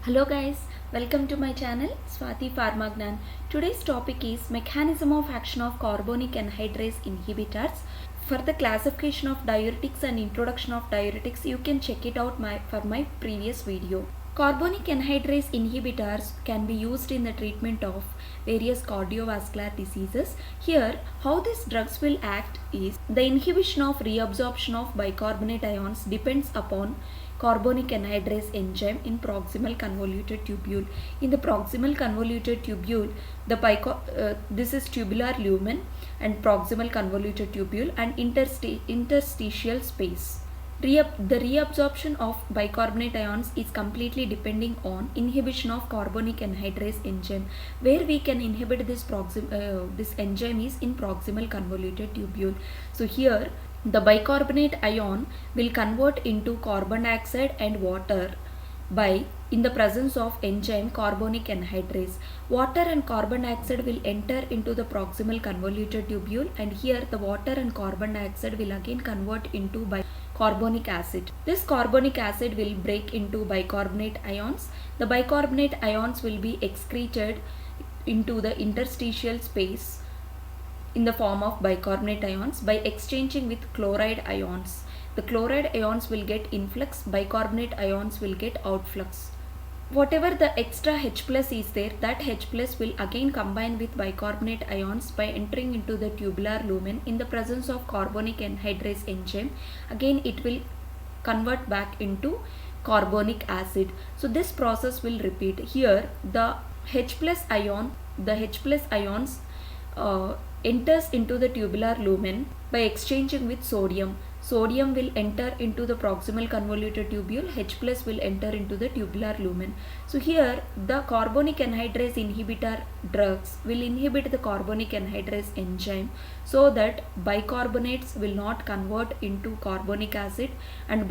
Hello guys, welcome to my channel Swati Pharmagnan. Today's topic is mechanism of action of carbonic anhydrase inhibitors. For the classification of diuretics and introduction of diuretics, you can check it out for my previous video. Carbonic anhydrase inhibitors can be used in the treatment of various cardiovascular diseases. Here, how these drugs will act is the inhibition of reabsorption of bicarbonate ions depends upon carbonic anhydrase enzyme in proximal convoluted tubule. In the proximal convoluted tubule, this is tubular lumen and proximal convoluted tubule and interstitial space. The reabsorption of bicarbonate ions is completely depending on inhibition of carbonic anhydrase enzyme. Where we can inhibit this enzyme is in proximal convoluted tubule. So here the bicarbonate ion will convert into carbon dioxide and water by in the presence of enzyme carbonic anhydrase. Water and carbon dioxide will enter into the proximal convoluted tubule, and here the water and carbon dioxide will again convert into carbonic acid. This carbonic acid will break into bicarbonate ions. The bicarbonate ions will be excreted into the interstitial space in the form of bicarbonate ions by exchanging with chloride ions. The chloride ions will get influx, bicarbonate ions will get outflux. Whatever the extra H plus is there, that H plus will again combine with bicarbonate ions by entering into the tubular lumen in the presence of carbonic anhydrase enzyme. Again it will convert back into carbonic acid. So this process will repeat. Here the H plus ions enters into the tubular lumen by exchanging with sodium. Sodium will enter into the proximal convoluted tubule, H plus will enter into the tubular lumen. So here the carbonic anhydrase inhibitor drugs will inhibit the carbonic anhydrase enzyme so that bicarbonates will not convert into carbonic acid and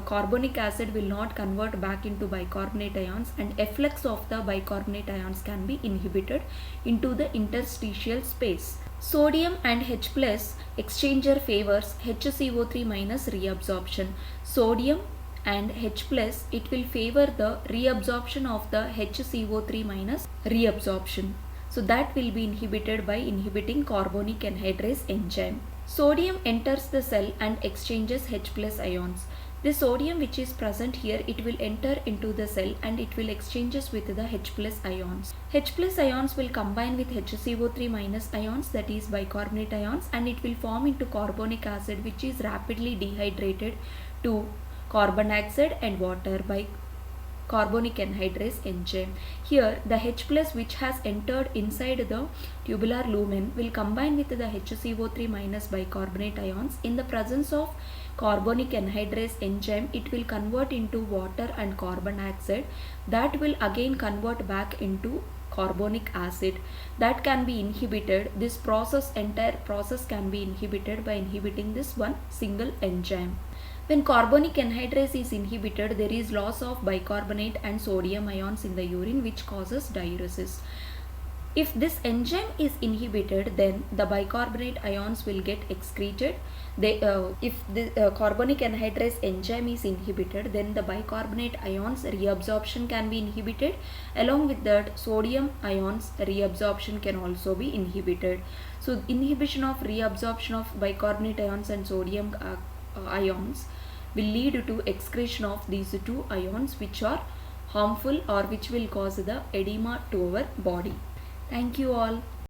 carbonic acid will not convert back into bicarbonate ions, and efflux of the bicarbonate ions can be inhibited into the interstitial space. Sodium and H plus exchanger favors HCO3 minus reabsorption. Sodium and H plus, it will favor the reabsorption of the HCO3 minus reabsorption. So that will be inhibited by inhibiting carbonic anhydrase enzyme. Sodium enters the cell and exchanges H plus ions. The sodium which is present here, it will enter into the cell and it will exchanges with the H plus ions. H plus ions will combine with HCO3 minus ions, that is bicarbonate ions, and it will form into carbonic acid which is rapidly dehydrated to carbon dioxide and water by carbonic anhydrase enzyme. Here the H plus which has entered inside the tubular lumen will combine with the HCO3 minus bicarbonate ions. In the presence of carbonic anhydrase enzyme, it will convert into water and carbon dioxide. That will again convert back into carbonic acid. That can be inhibited. This entire process can be inhibited by inhibiting this one single enzyme. When carbonic anhydrase is inhibited, there is loss of bicarbonate and sodium ions in the urine which causes diuresis. If this enzyme is inhibited, then the bicarbonate ions will get excreted. If the carbonic anhydrase enzyme is inhibited, then the bicarbonate ions reabsorption can be inhibited. Along with that, sodium ions reabsorption can also be inhibited. So inhibition of reabsorption of bicarbonate ions and sodium ions will lead to excretion of these two ions which are harmful or which will cause the edema to our body. Thank you all.